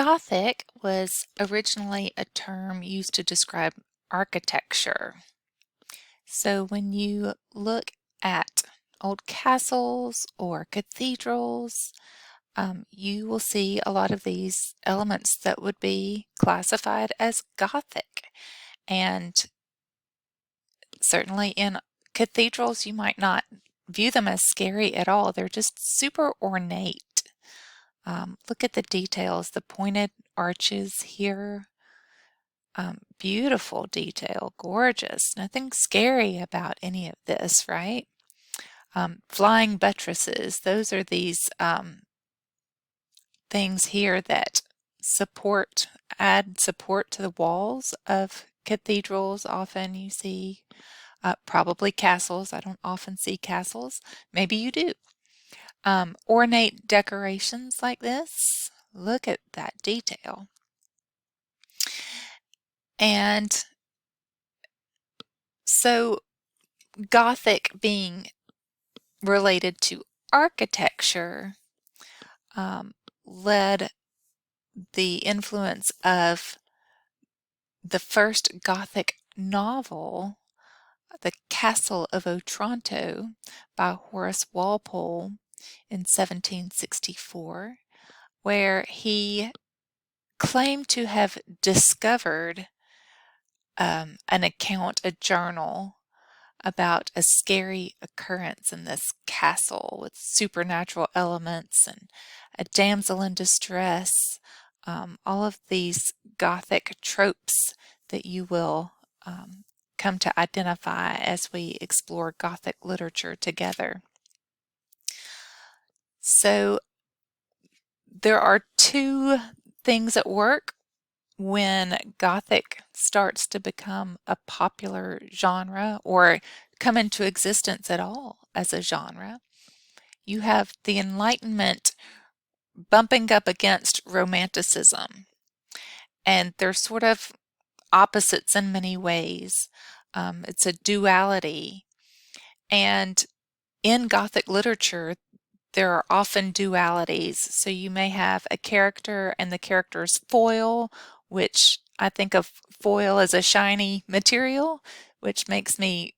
Gothic was originally a term used to describe architecture. So when you look at old castles or cathedrals, you will see a lot of these elements that would be classified as Gothic. And certainly in cathedrals, you might not view them as scary at all. They're just super ornate. Look at the details, the pointed arches here. Beautiful detail, gorgeous. Nothing scary about any of this, right? Flying buttresses, those are these things here that add support to the walls of cathedrals. Often you see probably castles. I don't often see castles. Maybe you do. Ornate decorations like this. Look at that detail. And so Gothic being related to architecture led the influence of the first Gothic novel, The Castle of Otranto by Horace Walpole in 1764, where he claimed to have discovered an account, a journal, about a scary occurrence in this castle with supernatural elements and a damsel in distress, all of these Gothic tropes that you will come to identify as we explore Gothic literature together. So there are two things at work when Gothic starts to become a popular genre or come into existence at all as a genre. You have the Enlightenment bumping up against Romanticism, and they're sort of opposites in many ways. It's a duality, and in Gothic literature, there are often dualities. So you may have a character and the character's foil, which I think of foil as a shiny material, which reminds me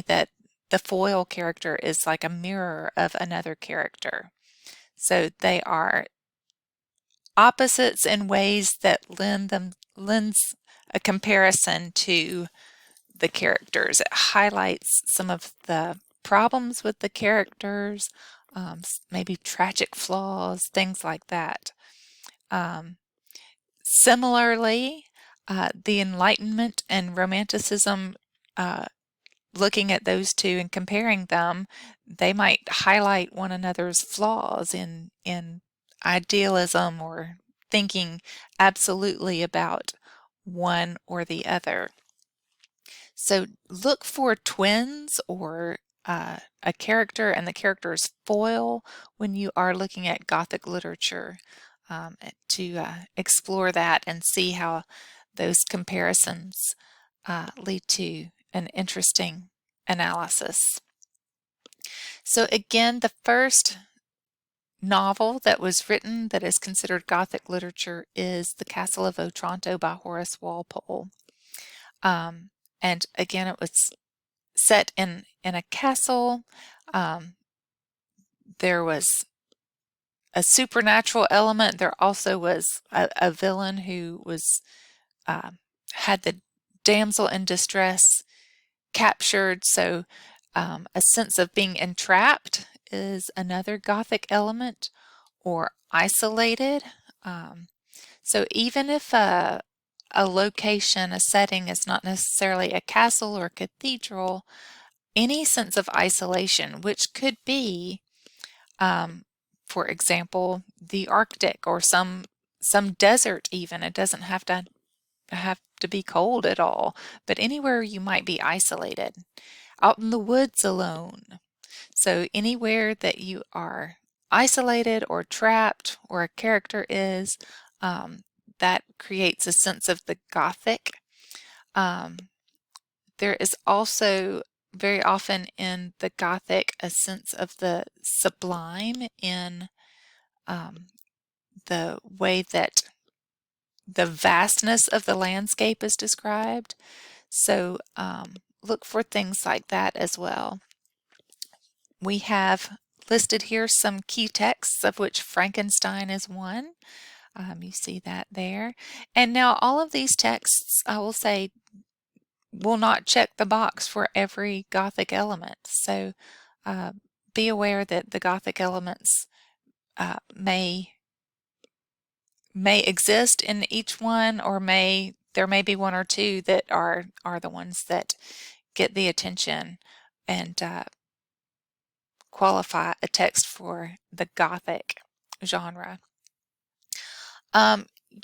that the foil character is like a mirror of another character. So they are opposites in ways that lends a comparison to the characters. It highlights some of the problems with the characters, maybe tragic flaws, things like that. Similarly, the Enlightenment and Romanticism, looking at those two and comparing them, they might highlight one another's flaws in idealism or thinking absolutely about one or the other. So look for twins or a character and the character's foil when you are looking at Gothic literature, to explore that and see how those comparisons lead to an interesting analysis. So again, the first novel that was written that is considered Gothic literature is The Castle of Otranto by Horace Walpole. And again, it was set in a castle. There was a supernatural element. There also was a villain who was had the damsel in distress captured. So a sense of being entrapped is another Gothic element, or isolated. So even if a location, a setting is not necessarily a castle or a cathedral, any sense of isolation, which could be, for example, the Arctic or some desert even. It doesn't have to be cold at all, but anywhere you might be isolated, out in the woods alone. So anywhere that you are isolated or trapped, or a character is, that creates a sense of the Gothic. There is also very often in the Gothic a sense of the sublime in the way that the vastness of the landscape is described. So look for things like that as well. We have listed here some key texts, of which Frankenstein is one. You see that there. And now all of these texts, I will say, will not check the box for every Gothic element. So be aware that the Gothic elements may exist in each one, or there may be one or two that are the ones that get the attention and qualify a text for the Gothic genre.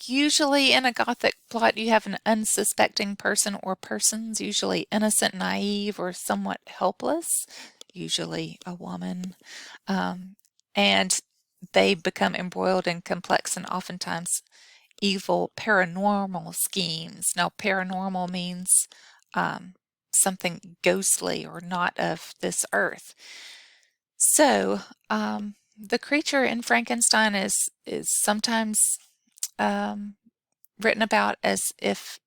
Usually in a Gothic plot, you have an unsuspecting person or persons, usually innocent, naive, or somewhat helpless, usually a woman, and they become embroiled in complex and oftentimes evil paranormal schemes. Now, paranormal means something ghostly or not of this earth. So, the creature in Frankenstein is sometimes written about as if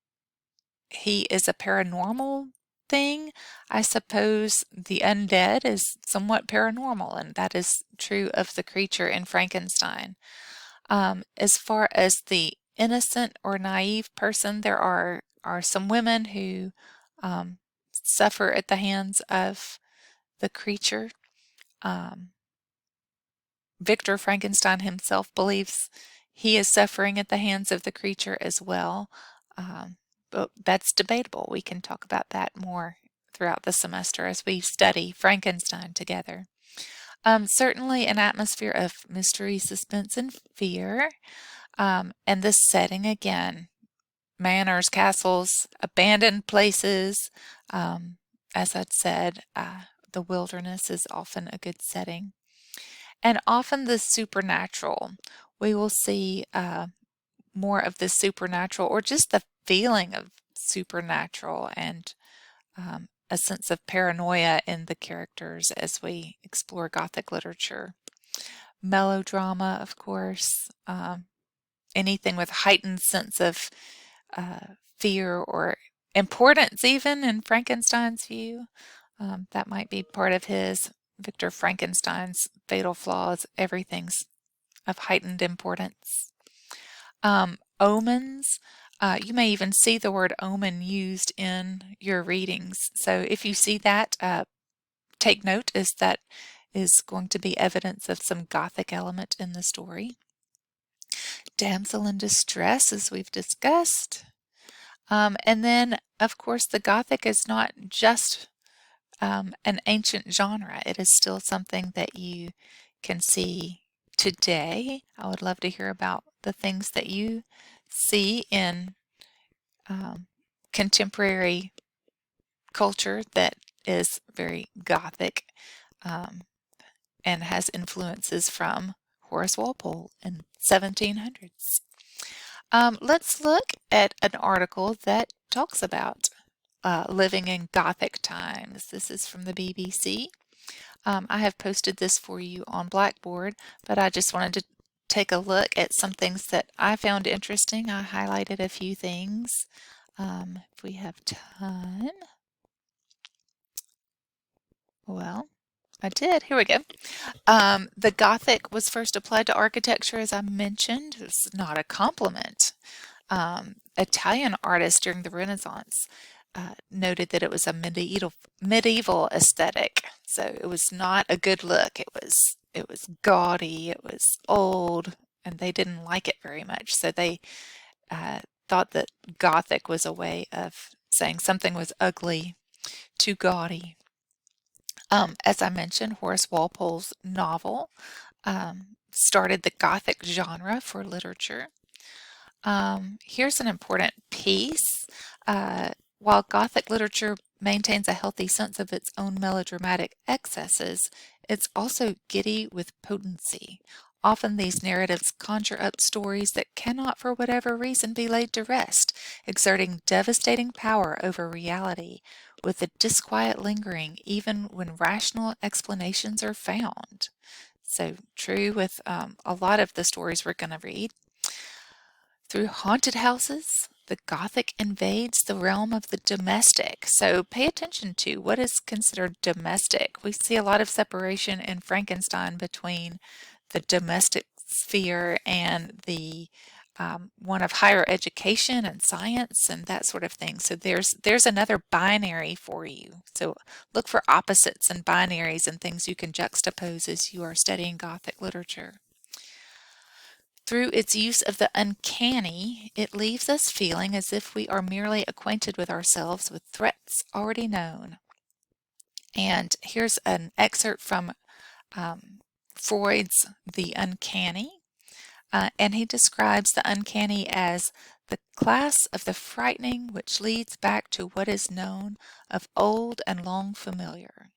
he is a paranormal thing. I suppose the undead is somewhat paranormal, and that is true of the creature in Frankenstein. As far as the innocent or naive person, there are some women who suffer at the hands of the creature. Victor Frankenstein himself believes he is suffering at the hands of the creature as well, but that's debatable. We can talk about that more throughout the semester as we study Frankenstein together. Certainly an atmosphere of mystery, suspense, and fear. And this setting again, manors, castles, abandoned places. As I'd said, the wilderness is often a good setting. And often the supernatural. We will see more of the supernatural, or just the feeling of supernatural, and a sense of paranoia in the characters as we explore Gothic literature. Melodrama, of course, anything with heightened sense of fear or importance, even in Frankenstein's view. That might be part of his Victor Frankenstein's fatal flaws. Everything's of heightened importance. Omens. You may even see the word omen used in your readings. So if you see that, take note, as that is going to be evidence of some Gothic element in the story. Damsel in distress, as we've discussed. And then, of course, the Gothic is not just an ancient genre. It is still something that you can see today. I would love to hear about the things that you see in contemporary culture that is very Gothic, and has influences from Horace Walpole in 1700s. Let's look at an article that talks about living in Gothic times. This is from the BBC. I have posted this for you on Blackboard, but I just wanted to take a look at some things that I found interesting. I highlighted a few things. If we have time. Well, I did. Here we go. The Gothic was first applied to architecture, as I mentioned. It's not a compliment. Italian artists during the Renaissance noted that it was a medieval aesthetic. So it was not a good look. It was gaudy. It was old, and they didn't like it very much. So they thought that Gothic was a way of saying something was ugly, too gaudy. As I mentioned, Horace Walpole's novel started the Gothic genre for literature. Here's an important piece. While Gothic literature maintains a healthy sense of its own melodramatic excesses, it's also giddy with potency. Often these narratives conjure up stories that cannot, for whatever reason, be laid to rest, exerting devastating power over reality, with the disquiet lingering even when rational explanations are found. So true with a lot of the stories we're going to read. Through haunted houses, the Gothic invades the realm of the domestic. So pay attention to what is considered domestic. We see a lot of separation in Frankenstein between the domestic sphere and the one of higher education and science and that sort of thing. So there's another binary for you. So look for opposites and binaries and things you can juxtapose as you are studying Gothic literature. Through its use of the uncanny, it leaves us feeling as if we are merely acquainted with ourselves with threats already known. And here's an excerpt from Freud's The Uncanny. And he describes the uncanny as the class of the frightening which leads back to what is known of old and long familiar.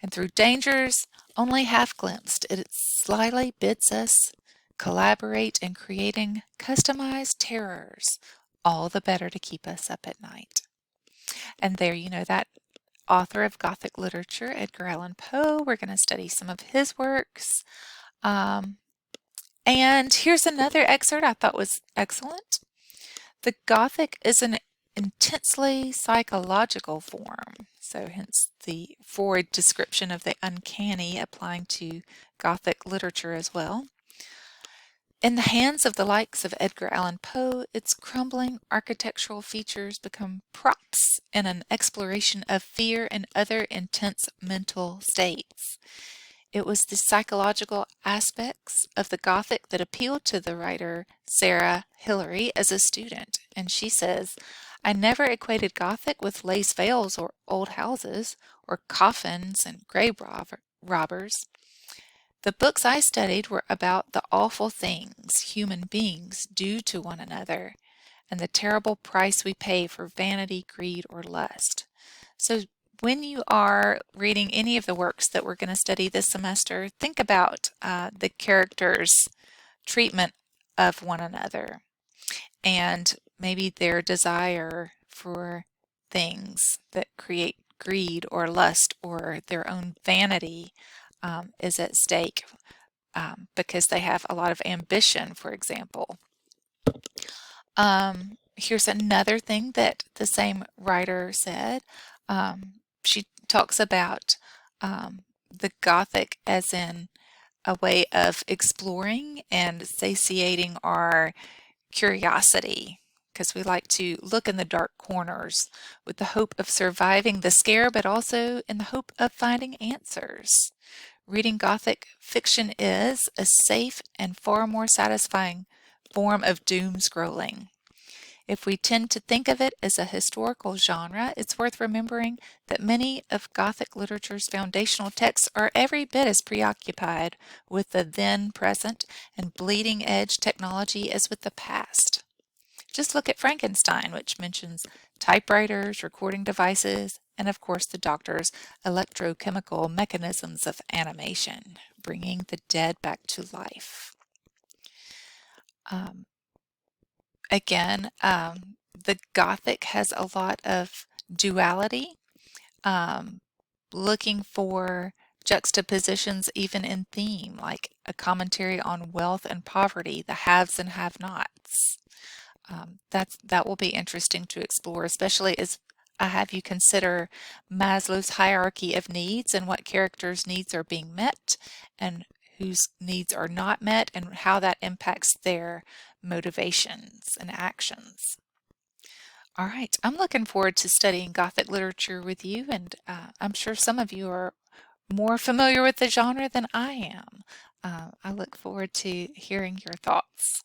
And through dangers only half glimpsed, it slyly bids us collaborate in creating customized terrors, all the better to keep us up at night. And there, that author of Gothic literature, Edgar Allan Poe. We're going to study some of his works. And here's another excerpt I thought was excellent. The Gothic is an intensely psychological form. So hence the Freud description of the uncanny applying to Gothic literature as well. In the hands of the likes of Edgar Allan Poe, its crumbling architectural features become props in an exploration of fear and other intense mental states. It was the psychological aspects of the Gothic that appealed to the writer Sarah Hilary as a student, and she says, "I never equated Gothic with lace veils or old houses or coffins and grave robbers. The books I studied were about the awful things human beings do to one another and the terrible price we pay for vanity, greed, or lust." So when you are reading any of the works that we're going to study this semester, think about the characters' treatment of one another and maybe their desire for things that create greed or lust or their own vanity is at stake because they have a lot of ambition, for example. Here's another thing that the same writer said. She talks about the Gothic as in a way of exploring and satiating our curiosity, because we like to look in the dark corners with the hope of surviving the scare, but also in the hope of finding answers. Reading Gothic fiction is a safe and far more satisfying form of doom scrolling. If we tend to think of it as a historical genre, it's worth remembering that many of Gothic literature's foundational texts are every bit as preoccupied with the then, present, and bleeding edge technology as with the past. Just look at Frankenstein, which mentions typewriters, recording devices, and of course the doctor's electrochemical mechanisms of animation, bringing the dead back to life. Again, the Gothic has a lot of duality, looking for juxtapositions even in theme, like a commentary on wealth and poverty, the haves and have-nots. That will be interesting to explore, especially as I have you consider Maslow's hierarchy of needs and what characters' needs are being met and whose needs are not met and how that impacts their motivations and actions. All right, I'm looking forward to studying Gothic literature with you, and I'm sure some of you are more familiar with the genre than I am. I look forward to hearing your thoughts.